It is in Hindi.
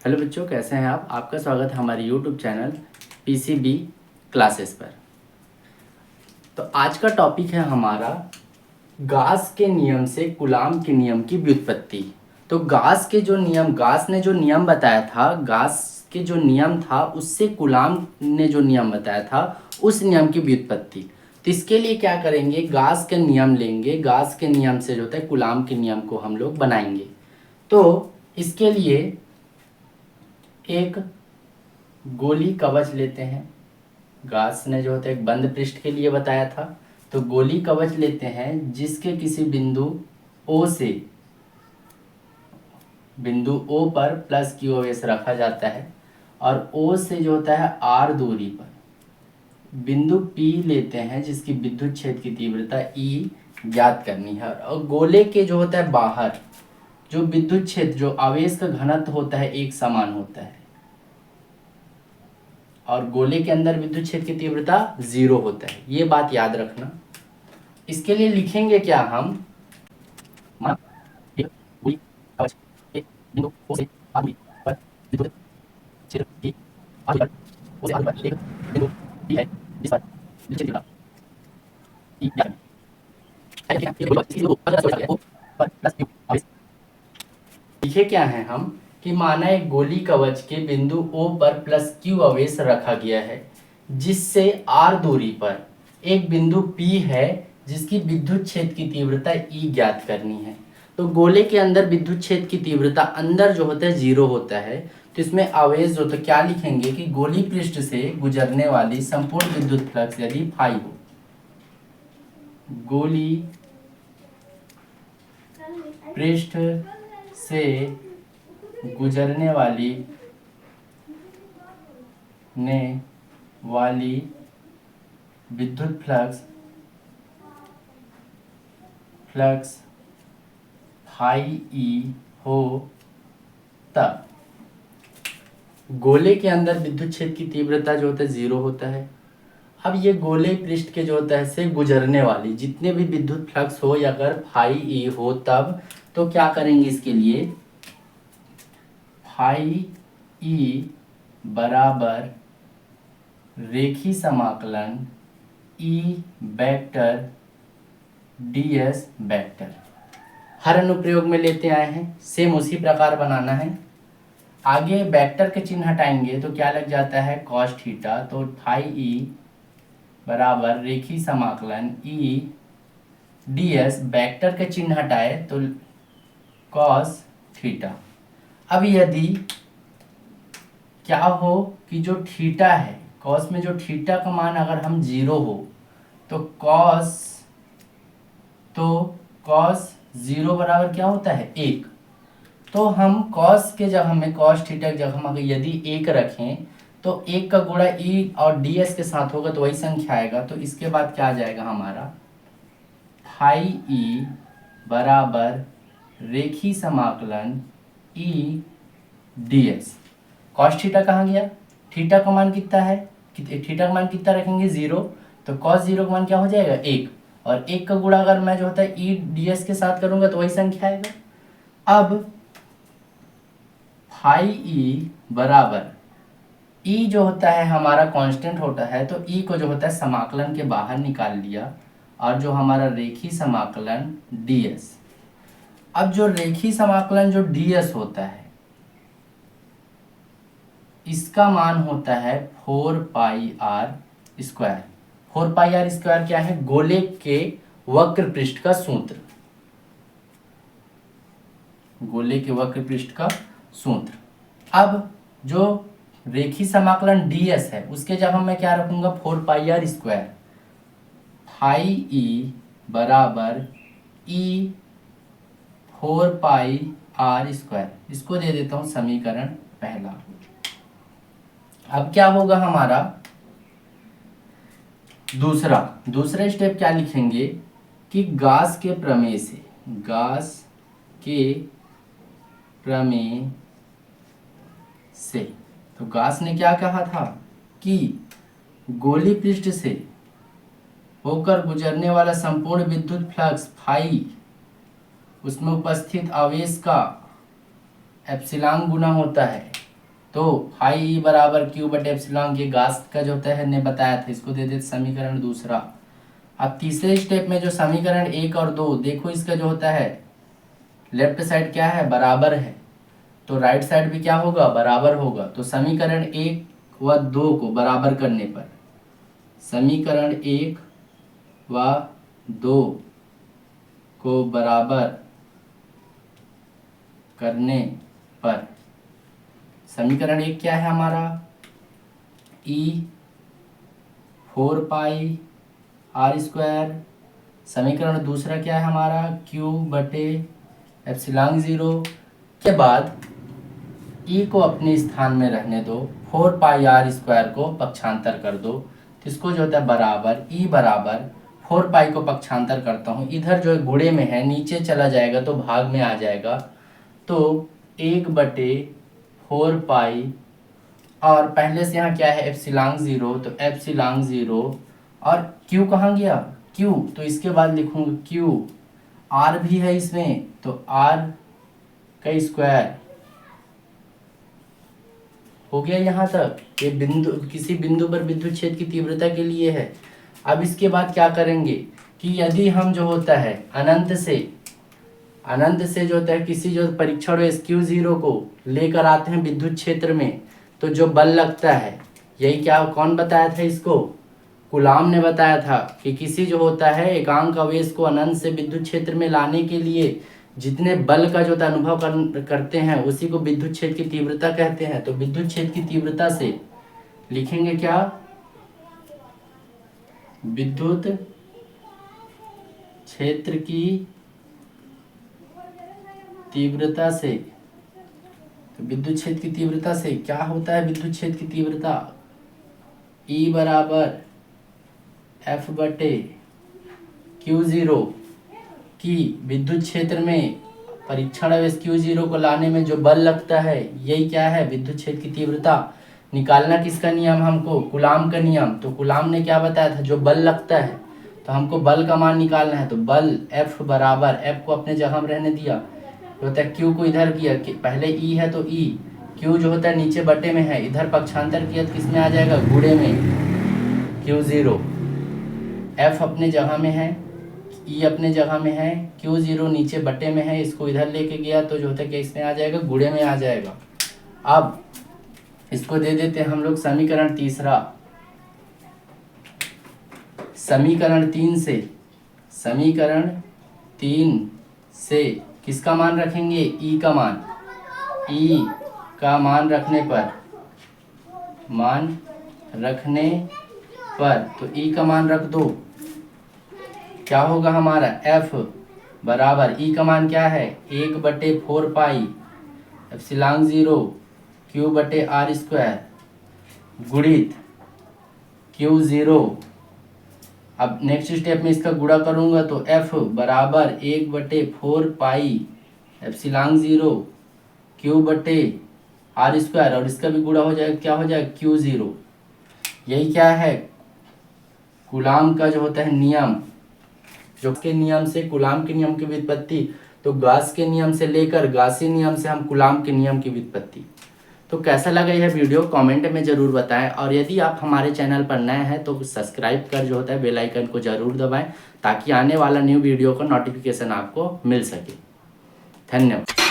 हेलो बच्चों, कैसे हैं आप? आपका स्वागत है हमारे यूट्यूब चैनल पीसीबी क्लासेस पर। तो आज का टॉपिक है हमारा गास के नियम से कूलाम के नियम की व्युत्पत्ति। तो गास ने जो नियम बताया था, गास के जो नियम था उससे कूलाम ने जो नियम बताया था उस नियम की व्युत्पत्ति। तो इसके लिए क्या करेंगे, गास के नियम लेंगे, गास के नियम से जो होता है कूलाम के नियम को हम लोग बनाएंगे। तो इसके लिए एक गोली कवच लेते हैं। गास ने जो होता है एक बंद पृष्ठ के लिए बताया था। तो गोली कवच लेते हैं जिसके किसी बिंदु O पर प्लस QoS रखा जाता है और O से जो होता है R दूरी पर बिंदु P लेते हैं जिसकी विद्युत क्षेत्र की तीव्रता E ज्ञात करनी है। और गोले के जो होता है बाहर जो विद्युत क्षेत्र, जो आवेश का घनत्व होता है एक समान होता है और गोले के अंदर विद्युत क्षेत्र की तीव्रता 0 होता है। ये बात याद रखना। इसके लिए लिखेंगे क्या हम, एक गोली कवच एक बिंदु O से R दूरी पर विद्युत क्षेत्र की R दूरी पर O से R दूरी पर एक बिंदु P है जिस पर विद्युत क्षेत्र तीव्रता E ज्ञात करनी है। एक गोली कवच इसकी O पर प्लस Q आवेश लिखे क्या है हम कि माना एक गोली कवच के बिंदु O पर प्लस Q आवेश रखा गया है जिससे R दूरी पर एक बिंदु P है जिसकी विद्युत क्षेत्र की तीव्रता E ज्ञात करनी है। तो गोले के अंदर विद्युत क्षेत्र की तीव्रता अंदर जो होता है 0 होता है। तो इसमें आवेश जो तो क्या लिखेंगे कि गोली पृष्ठ से गुजरने वाली संपूर्ण विद्युत फ्लक्स यदि फाई हो, गोली पृष्ठ से गुजरने वाली विद्युत फ्लक्स फाई ई हो तब गोले के अंदर विद्युत क्षेत्र की तीव्रता जो होता है 0 होता है। अब ये गोले पृष्ठ के जो होता है से गुजरने वाली जितने भी विद्युत फ्लक्स हो या अगर फाई ई हो तब, तो क्या करेंगे इसके लिए, फाई ई बराबर रेखी समाकलन ई वेक्टर ds वेक्टर। हर अनुप्रयोग में लेते आए हैं, सेम उसी प्रकार बनाना है। आगे वेक्टर के चिन्ह हटाएंगे तो क्या लग जाता है cos थीटा। तो फाई ई बराबर रेखी समाकलन ई ds, वेक्टर के चिन्ह हटाए तो cos थीटा। अब यदि क्या हो कि जो थीटा है cos में, जो थीटा का मान अगर हम 0 हो तो cos 0 बराबर क्या होता है 1। तो हम cos के जगह में, cos थीटा की जगह हम अगर यदि 1 रखें तो 1 का गुणा e और ds के साथ होगा तो वही संख्या आएगा। तो इसके बाद क्या आ जाएगा हमारा, फाई ई बराबर रेखी समाकलन ई ds। cos थीटा कहाँ गया, थीटा का मान कितना है, थीटा का मान कितना रखेंगे 0। तो cos 0 का मान क्या हो जाएगा 1 और 1 का गुणा अगर मैं जो होता है ई ds के साथ करूंगा तो वही संख्या आएगा। अब फाई ई बराबर ई जो होता है हमारा कांस्टेंट होता है, तो ई को जो होता है समाकलन के बाहर निकाल लिया और जो हमारा रेखी समाकलन ds। अब जो रेखी समाकलन जो ds होता है इसका मान होता है 4πr²। 4πr² क्या है, गोले के वक्र पृष्ठ का सूत्र, गोले के वक्र पृष्ठ का सूत्र। अब जो रेखी समाकलन ds है उसके जगह मैं क्या रखूंगा 4πr²। फाई ई बराबर ई 4πr², इसको दे देता हूं समीकरण पहला। अब क्या होगा हमारा दूसरा स्टेप क्या लिखेंगे कि गास के प्रमेय से तो गास ने क्या कहा था कि गोली पृष्ठ से होकर गुजरने वाला संपूर्ण विद्युत फ्लक्स फाई उसमें उपस्थित आवेश का एप्सिलॉन गुना होता है तो फाई ई बराबर क्यू बटे एप्सिलॉन, ये गास का जो होता है ने बताया था, इसको दे देते समीकरण दूसरा। अब तीसरे स्टेप में जो समीकरण 1 और 2, देखो इसका जो होता है लेफ्ट साइड क्या है, बराबर है, तो राइट साइड भी क्या होगा, बराबर होगा। तो समीकरण 1 व 2 को बराबर करने पर, समीकरण 1 व 2 को बराबर करने पर समीकरण 1 क्या है हमारा, ई 4 पाई आर स्क्वायर। समीकरण दूसरा क्या है हमारा, क्यू बटे एप्सिलॉन 0 के बाद ई को अपने स्थान में रहने दो, 4 पाई आर स्क्वायर को पक्षांतर कर दो, तो इसको जो होता है बराबर ई बराबर 4 पाई को पक्षांतर करता हूँ, इधर जो है गुणे में है, नीचे चला जाएगा तो भाग में आ जाएगा, तो 1/4 पाई, और पहले से यहाँ क्या है एप्सिलॉन 0, तो एप्सिलॉन 0 और क्यू कहाँ गया, क्यू, तो इसके बाद लिखूंगा क्यू, आर भी है इसमें तो आर का स्क्वायर हो गया यहाँ तक। ये बिंदु, किसी बिंदु पर विद्युत क्षेत्र की तीव्रता के लिए है। अब इसके बाद क्या करेंगे कि यदि हम जो होता है अनंत से जो होता है किसी जो परीक्षण SQ0 को लेकर आते हैं विद्युत क्षेत्र में, तो जो बल लगता है, यही क्या कौन बताया था इसको, कूलाम ने बताया था कि किसी जो होता है एकांक आवेश को अनंत से विद्युत क्षेत्र में लाने के लिए जितने बल का जो अनुभव करते हैं उसी को विद्युत क्षेत्र की तीव्रता कहते हैं। तो विद्युत क्षेत्र की तीव्रता से लिखेंगे क्या, विद्युत क्षेत्र की तीव्रता से, तो विद्युत क्षेत्र की तीव्रता से क्या होता है, विद्युत क्षेत्र की तीव्रता E बराबर F बटे Q0 की विद्युत क्षेत्र में परीक्षण Q0 को लाने में जो बल लगता है, यही क्या है विद्युत क्षेत्र की तीव्रता। निकालना किसका नियम हमको, कूलाम का नियम। तो कूलाम ने क्या बताया था, जो बल लगता है, तो हमको बल का मान निकालना है, तो बल F बराबर, F को अपने जगह में रहने दिया, जो होता है Q को इधर किया, पहले E है तो E, Q जो होता है नीचे बटे में है, इधर पक्षांतर किया तो किसमें आ जाएगा, गुणे में, Q0, F अपने जगह में है, E अपने जगह में है, Q0 नीचे बटे में है, इसको इधर लेके गया तो जो होता है कि इसमें आ जाएगा, गुणे में आ जाएगा। अब इसको दे देते हैं हम लोग समीकरण तीसरा। समीकरण 3 से किसका मान रखेंगे, E का मान, E का मान रखने पर तो E का मान रख दो, क्या होगा हमारा, F बराबर, E का मान क्या है 1/4 पाई एप्सिलॉन 0 Q बटे आर स्क्वायर गुणित Q0। अब नेक्स्ट स्टेप में इसका गुणा करूंगा तो F बराबर 1/4 पाई एप्सिलॉन 0 Q बटे आर स्क्वायर, और इसका भी गुणा हो जाएगा, क्या हो जाएगा Q0। यही क्या है कूलाम का जो होता है नियम, जो के नियम से कूलाम के नियम की व्युत्पत्ति, तो गॉस के नियम से लेकर गॉसी नियम से हम कूलाम के नियम की व्युत्पत्ति। तो कैसा लगा यह वीडियो कमेंट में ज़रूर बताएं, और यदि आप हमारे चैनल पर नए हैं तो सब्सक्राइब कर जो होता है बेल आइकन को ज़रूर दबाएं, ताकि आने वाला न्यू वीडियो का नोटिफिकेशन आपको मिल सके। धन्यवाद।